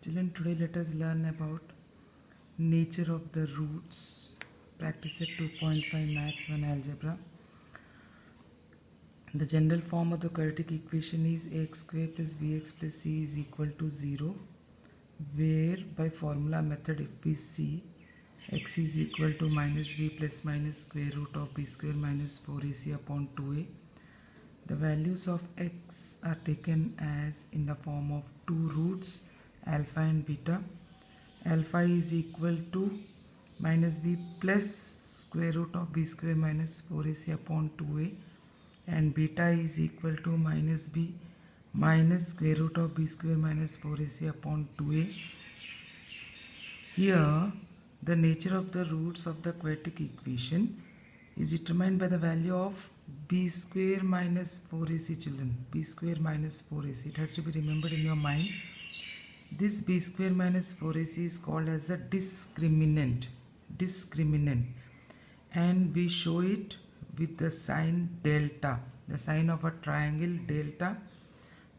Children, today let us learn about nature of the roots. Practice at 2.5 Maths 1 Algebra. The general form of the quadratic equation is ax square plus bx plus c is equal to 0, where by formula method if we see x is equal to minus b plus minus square root of b square minus 4ac upon 2a. The values of x are taken as in the form of two roots alpha and beta. Alpha is equal to minus b plus square root of b square minus 4ac upon 2a, and beta is equal to minus b minus square root of b square minus 4ac upon 2a. Here the nature of the roots of the quadratic equation is determined by the value of b square minus 4ac. Children, b square minus 4ac, it has to be remembered in your mind. This b square minus 4ac is called as a discriminant, and we show it with the sign delta, the sign of a triangle delta,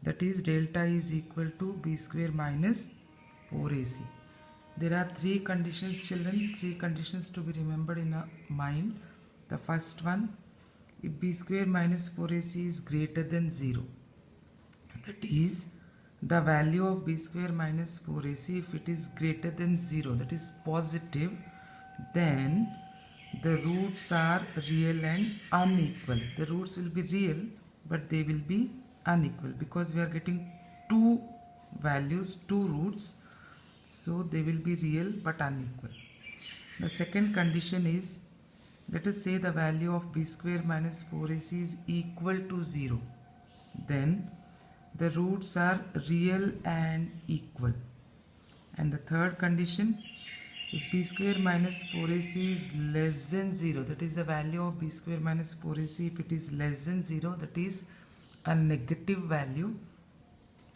that is delta is equal to b square minus 4ac. There are three conditions, children, three conditions to be remembered in our mind. The first one, if b square minus 4ac is greater than 0, that is the value of b square minus 4ac, if it is greater than 0, that is positive, then the roots are real and unequal. The roots will be real, but they will be unequal because we are getting two values, two roots, so they will be real but unequal. The second condition is, let us say the value of b square minus 4ac is equal to 0, then the roots are real and equal. And the third condition, if b square minus 4ac is less than 0, that is the value of b square minus 4ac, if it is less than 0, that is a negative value,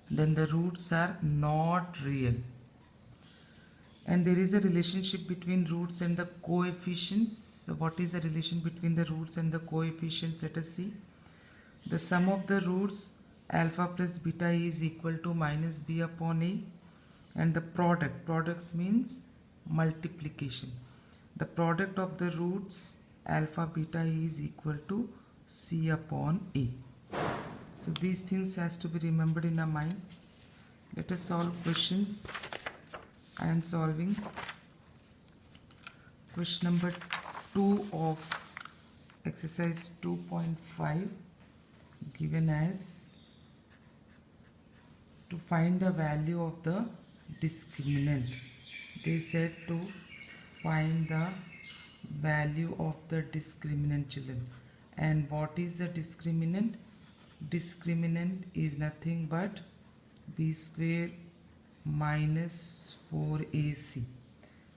then the roots are not real. And there is a relationship between roots and the coefficients. So what is the relation between the roots and the coefficients? Let us see. The sum of the roots alpha plus beta is equal to minus b upon a, and the products means multiplication. The product of the roots alpha beta is equal to c upon a. So these things has to be remembered in our mind. Let us solve questions. I am solving question number 2 of exercise 2.5, given as to find the value of the discriminant. They said to find the value of the discriminant, children. And what is the discriminant? Discriminant is nothing but b square minus 4ac.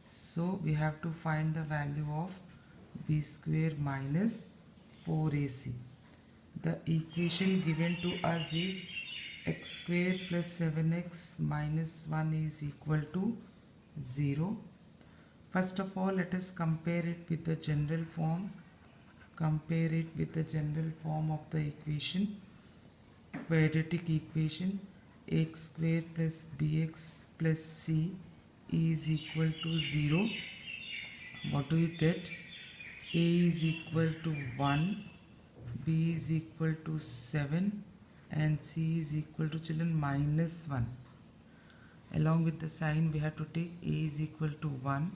So we have to find the value of b square minus 4ac. The equation given to us is x square plus 7x minus 1 is equal to 0. First of all, let us compare it with the general form. Compare it with the general form of the equation, quadratic equation. X square plus bx plus c is equal to 0. What do you get? A is equal to 1, b is equal to 7, and c is equal to, children, minus 1. Along with the sign we have to take a is equal to 1,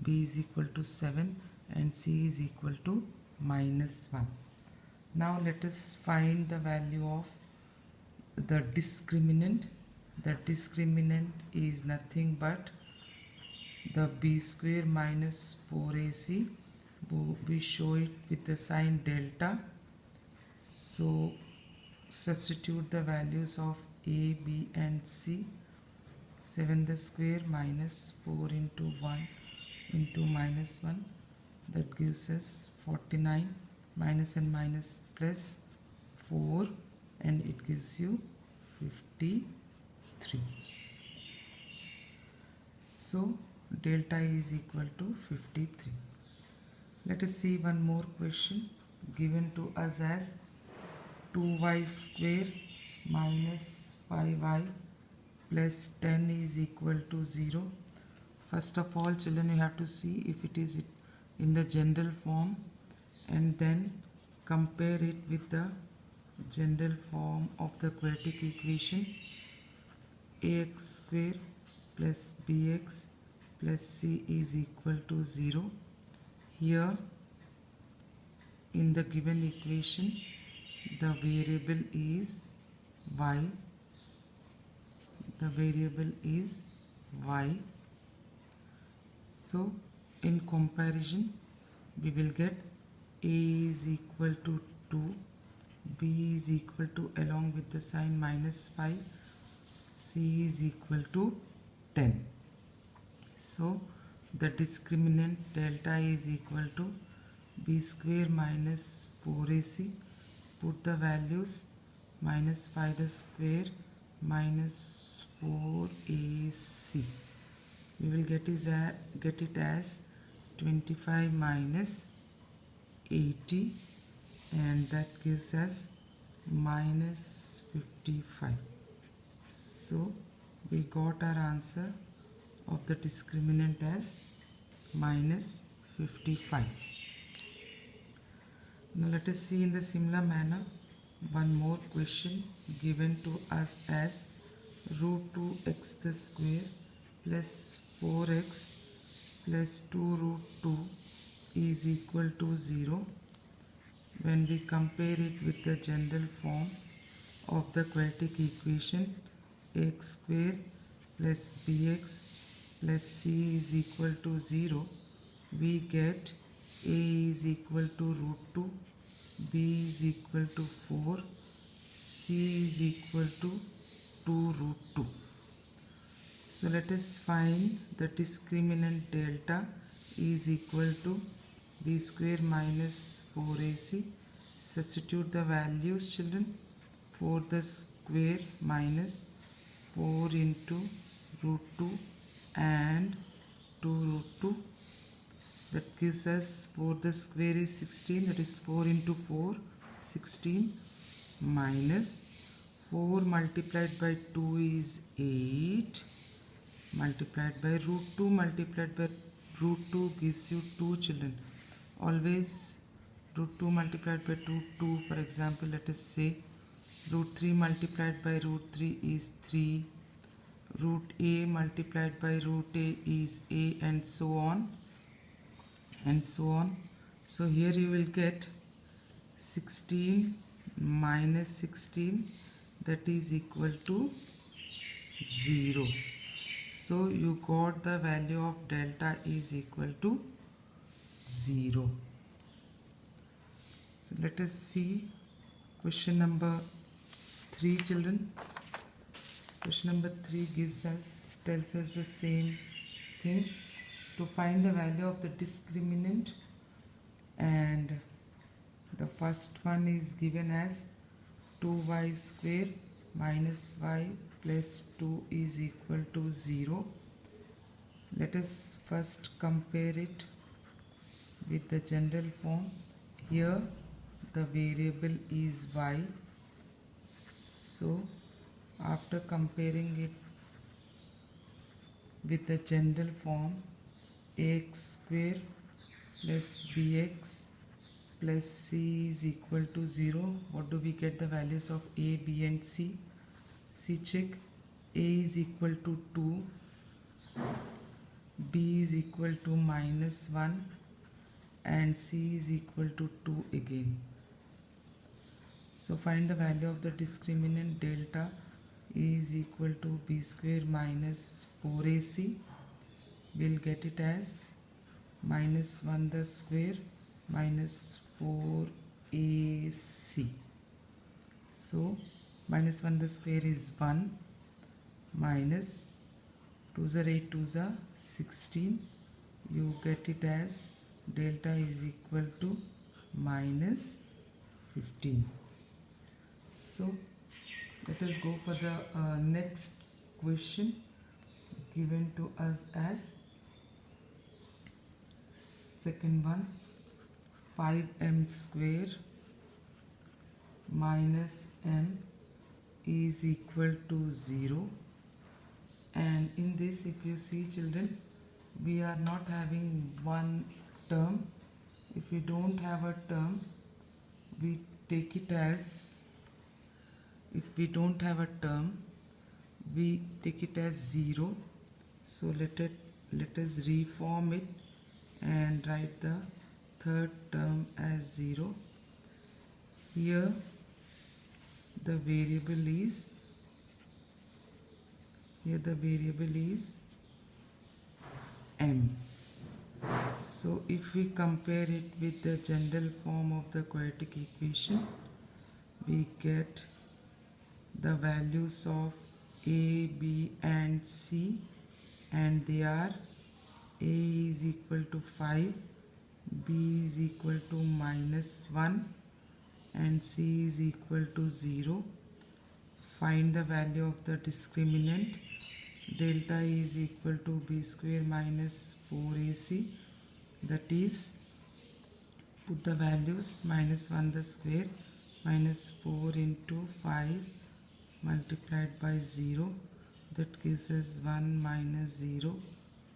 b is equal to 7, and c is equal to minus 1. Now let us find the value of the discriminant. The discriminant is nothing but the b square minus 4ac. We show it with the sign delta. So substitute the values of a, b and c. 7 the square minus 4 into 1 into minus 1, that gives us 49, minus and minus plus 4, and it gives you 53. So delta is equal to 53. Let us see one more question given to us as 2y square minus 5y plus 10 is equal to 0. First of all, children, you have to see if it is in the general form and then compare it with the general form of the quadratic equation. Ax square plus bx plus c is equal to 0. Here in the given equation, the variable is y. The variable is y. So in comparison, we will get a is equal to 2, b is equal to, along with the sign, minus 5, c is equal to 10. So the discriminant delta is equal to b square minus 4ac. Put the values, minus 5 the square minus 4ac. We will get it as 25 minus 80, and that gives us minus 55. So we got our answer of the discriminant as minus 55. Now let us see in the similar manner one more question given to us as root 2x the square plus 4x plus 2 root 2 is equal to 0. When we compare it with the general form of the quadratic equation, x square plus bx plus c is equal to 0, we get a is equal to root 2, b is equal to 4, c is equal to 2 root 2. So let us find the discriminant delta is equal to b square minus 4ac. Substitute the values, children. 4 the square minus 4 into root 2 and 2 root 2. That gives us 4 the square is 16, that is 4 into 4, 16, minus 4 multiplied by 2 is 8, multiplied by root 2 multiplied by root 2 gives you 2, children. Always root 2 multiplied by 2. For example, let us say root 3 multiplied by root 3 is 3, root a multiplied by root a is a, and so on and so on. So here you will get 16 minus 16, that is equal to 0. So you got the value of delta is equal to 0. So let us see question number 3, children. Question number 3 tells us the same thing. To find the value of the discriminant, and the first one is given as 2y square minus y plus 2 is equal to 0. Let us first compare it with the general form. Here the variable is y. So after comparing it with the general form, ax square plus bx plus c is equal to 0. What do we get the values of a, b and c? See, check. A is equal to 2, b is equal to minus 1 and c is equal to 2 again. So find the value of the discriminant delta is equal to b square minus 4ac. We'll get it as minus 1 the square minus 4ac. So minus 1 the square is 1 minus 2s are 8, 2s are 16. You get it as delta is equal to minus 15. So let us go for the next question given to us as second one, 5m square minus n is equal to 0. And in this, if you see children, we are not having one term. If we don't have a term, we take it as, if we don't have a term, we take it as 0. So let us reform it and write the third term as 0. Here the variable is, m. So if we compare it with the general form of the quadratic equation, we get the values of a, b and c, and they are a is equal to 5, b is equal to -1 and c is equal to 0. Find the value of the discriminant. Delta is equal to b square minus 4ac, that is, put the values, -1 the square, -4 into 5 multiplied by 0, that gives us 1 minus 0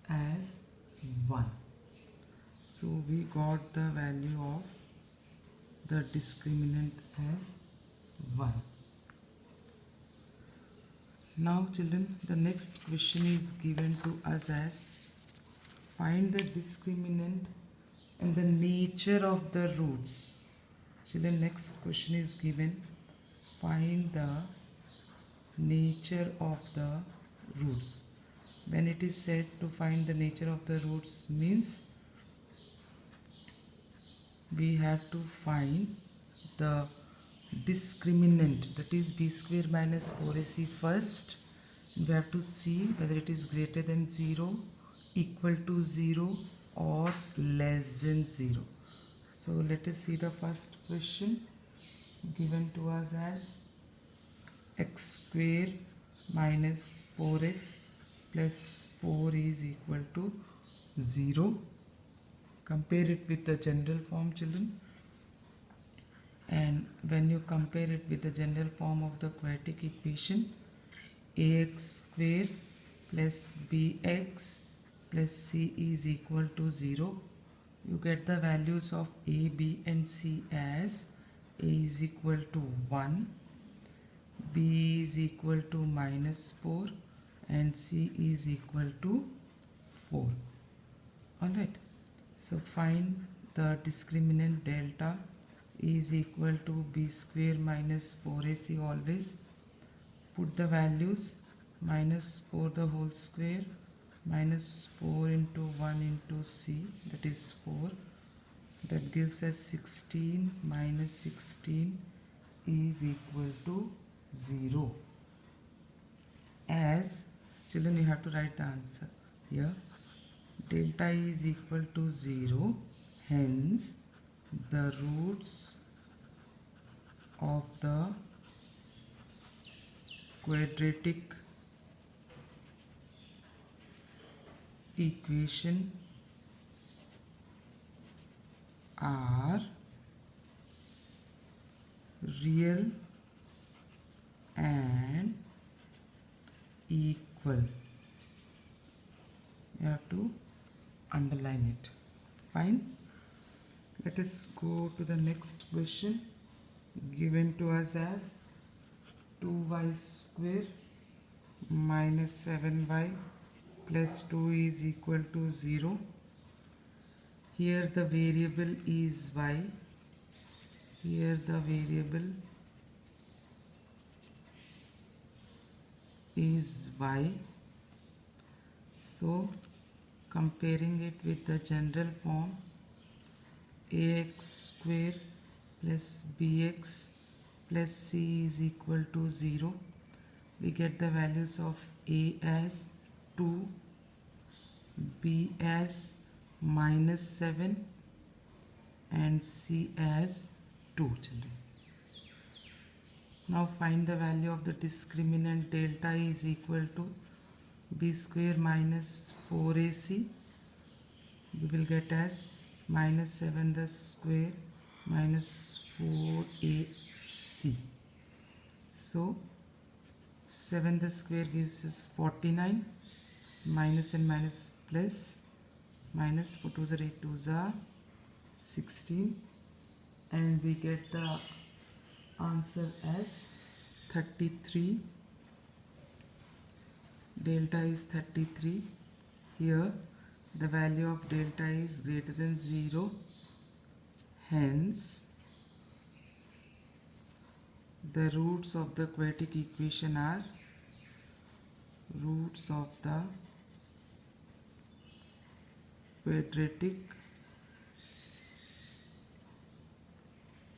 as 1. So we got the value of the discriminant as 1. Now children, the next question is given to us as, find the discriminant and the nature of the roots. Children, next question is given, find the nature of the roots. When it is said to find the nature of the roots, means we have to find the discriminant, that is b square minus 4ac first. We have to see whether it is greater than 0, equal to 0 or less than 0. So let us see the first question given to us as x square minus 4x plus 4 is equal to 0. Compare it with the general form, children. And when you compare it with the general form of the quadratic equation, ax square plus bx plus c is equal to 0. You get the values of a, b and c as a is equal to 1, b is equal to -4 and c is equal to 4. Alright, so find the discriminant. Delta is equal to b square minus 4ac always. Put the values, -4 the whole square, -4 into 1 into c, that is 4. That gives us 16 minus 16 is equal to 0. As children, you have to write the answer here. Delta is equal to 0, hence the roots of the quadratic equation are real and equal. You have to underline it. Fine. Let us go to the next question given to us as 2y square minus 7y plus 2 is equal to 0. Here the variable is y. Here the variable is y. So comparing it with the general form, ax square plus bx plus c is equal to 0. We get the values of a as 2, b as -7 and c as 2, children. Now find the value of the discriminant. Delta is equal to b square minus 4ac. We will get as -7 the square minus 4ac. So 7 the square gives us 49. Minus and minus plus. Minus 4 2s are 8 2s are 16. And we get the answer as 33. Delta is 33. Here the value of delta is greater than 0. Hence the roots of the quadratic equation are roots of the quadratic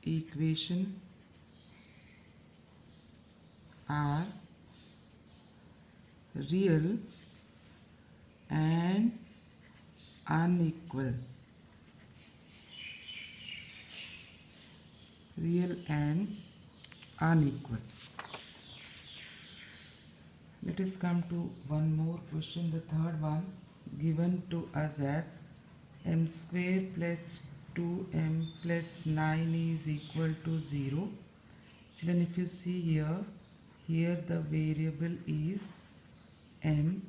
equation are real and unequal. Real and unequal. Let us come to one more question, the third one, given to us as m square plus 2m plus 9 is equal to 0. Children, if you see here the variable is m,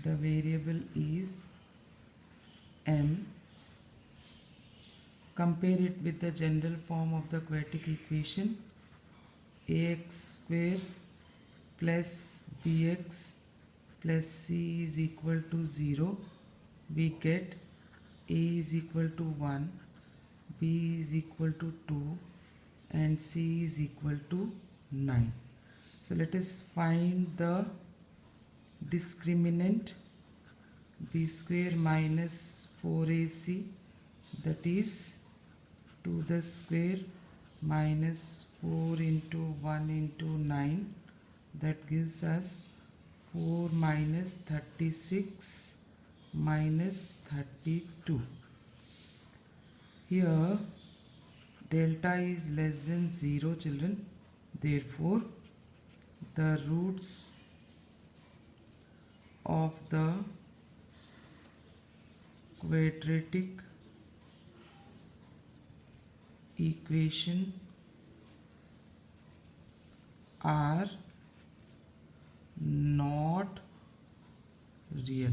the variable is m. Compare it with the general form of the quadratic equation, ax square plus bx plus c is equal to 0. We get a is equal to 1, b is equal to 2 and c is equal to 9. So let us find the discriminant. B square minus 4ac, that is 2 the square minus 4 into 1 into 9, that gives us 4 minus 36 minus 32. Here delta is less than 0, children. Therefore the roots of the quadratic equation are not real.